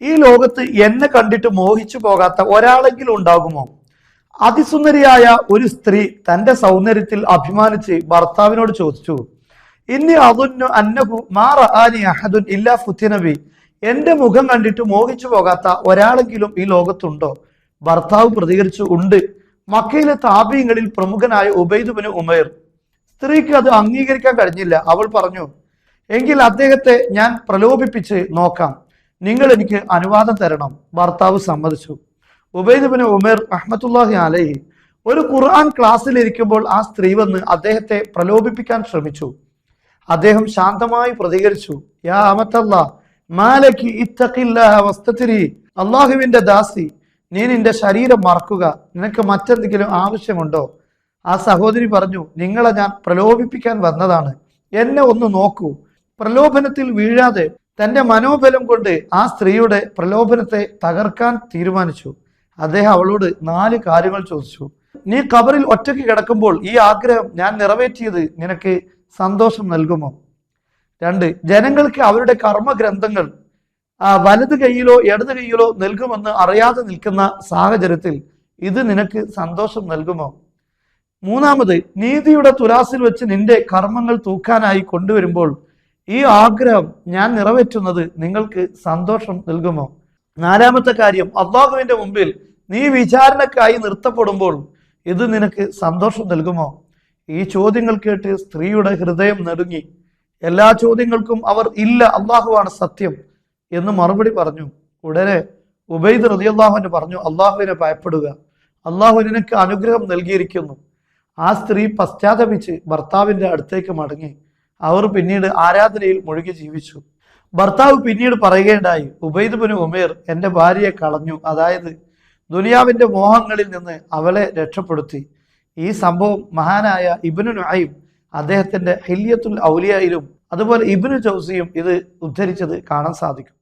ഈ ലോകത്ത് എന്നെ കണ്ടിട്ട് മോഹിച്ചു പോകാത്ത ഒരാളെങ്കിലും ഉണ്ടാകുമോ? അതിസുന്ദരിയായ ഒരു സ്ത്രീ തന്റെ സൗന്ദര്യത്തിൽ അഭിമാനിച്ച് ഭർത്താവിനോട് ചോദിച്ചു, ഇന്നി അദുന്നു അന്നഹു മാ റആനി അഹദുൻ ഇല്ലാ ഫുത്തിനബി. എന്റെ മുഖം കണ്ടിട്ട് മോഹിച്ചു പോകാത്ത ഒരാളെങ്കിലും ഈ ലോകത്തുണ്ടോ? ഭർത്താവ് പ്രതികരിച്ചു, ഉണ്ട്. മക്കയിലെ താബീങ്ങളിൽ പ്രമുഖനായ ഉബൈദ് ബിൻ ഉമൈർ. സ്ത്രീക്ക് അത് അംഗീകരിക്കാൻ കഴിഞ്ഞില്ല. അവൾ പറഞ്ഞു, എങ്കിൽ അദ്ദേഹത്തെ ഞാൻ പ്രലോഭിപ്പിച്ച് നോക്കാം, നിങ്ങൾ എനിക്ക് അനുവാദം തരണം. ഭർത്താവ് സമ്മതിച്ചു. ഉബൈദ് ബിൻ ഉമൈർ റഹ്മത്തുള്ളാഹി അലൈഹി ഒരു ഖുർആൻ ക്ലാസ്സിലിരിക്കുമ്പോൾ ആ സ്ത്രീ വന്ന് അദ്ദേഹത്തെ പ്രലോഭിപ്പിക്കാൻ ശ്രമിച്ചു. അദ്ദേഹം ശാന്തമായി പ്രതികരിച്ചു, യാ അമത്തല്ലാ മാലക്കി ഇത്തഖില്ലാഹ വസ്തതിരി. അള്ളാഹുവിന്റെ ദാസി, നീ നിന്റെ ശരീരം മറക്കുക, നിനക്ക് മറ്റെന്തെങ്കിലും ആവശ്യമുണ്ടോ? ആ സഹോദരി പറഞ്ഞു, നിങ്ങളെ ഞാൻ പ്രലോഭിപ്പിക്കാൻ വന്നതാണ്, എന്നെ ഒന്ന് നോക്കൂ. പ്രലോഭനത്തിൽ വീഴാതെ തന്റെ മനോബലം കൊണ്ട് ആ സ്ത്രീയുടെ പ്രലോഭനത്തെ തകർക്കാൻ തീരുമാനിച്ചു. അദ്ദേഹം അവളോട് 4 കാര്യങ്ങൾ ചോദിച്ചു. നീ ഖബറിൽ ഒറ്റയ്ക്ക് കിടക്കുമ്പോൾ ഈ ആഗ്രഹം ഞാൻ നിറവേറ്റിയത് നിനക്ക് സന്തോഷം നൽകുമോ? 2, ജനങ്ങൾക്ക് അവരുടെ കർമ്മഗ്രന്ഥങ്ങൾ വലത് കൈയിലോ ഇടത് കൈയിലോ നൽകുമെന്ന് അറിയാതെ നിൽക്കുന്ന സാഹചര്യത്തിൽ ഇത് നിനക്ക് സന്തോഷം നൽകുമോ? 3, നീതിയുടെ തുലാസിൽ വെച്ച് നിന്റെ കർമ്മങ്ങൾ തൂക്കാനായി കൊണ്ടുവരുമ്പോൾ ഈ ആഗ്രഹം ഞാൻ നിറവേറ്റുന്നത് നിങ്ങൾക്ക് സന്തോഷം നൽകുമോ? 4 കാര്യം, അള്ളാഹുവിന്റെ മുമ്പിൽ നീ വിചാരണക്കായി നിർത്തപ്പെടുമ്പോൾ ഇത് നിനക്ക് സന്തോഷം നൽകുമോ? ഈ ചോദ്യങ്ങൾ കേട്ട് സ്ത്രീയുടെ ഹൃദയം നടുങ്ങി. എല്ലാ ചോദ്യങ്ങൾക്കും അവർ ഇല്ല, അള്ളാഹുവാണ് സത്യം എന്ന് മറുപടി പറഞ്ഞു. ഉടനെ ഉബൈദ് റളിയല്ലാഹു അൻഹു പറഞ്ഞു, അള്ളാഹുവിനെ ഭയപ്പെടുക, അള്ളാഹു നിനക്ക് അനുഗ്രഹം നൽകിയിരിക്കുന്നു. ആ സ്ത്രീ പശ്ചാത്തപിച്ച് ഭർത്താവിന്റെ അടുത്തേക്ക് മടങ്ങി. അവർ പിന്നീട് ആരാധനയിൽ മുഴുകി ജീവിച്ചു. ഭർത്താവ് പിന്നീട് പറയുകയുണ്ടായി, ഉബൈദ് ബിൻ ഉമൈർ എന്റെ ഭാര്യയെ കളഞ്ഞു, അതായത് ദുനിയാവിന്റെ മോഹങ്ങളിൽ നിന്ന് അവളെ രക്ഷപ്പെടുത്തി. ഈ സംഭവം മഹാനായ ഇബ്നു നുഐം അദ്ദേഹത്തിന്റെ ഹില്യത്തുൽ ഔലിയയിലും അതുപോലെ ഇബ്നു ജൗസിയും ഇത് ഉദ്ധരിച്ചത് കാണാൻ സാധിക്കും.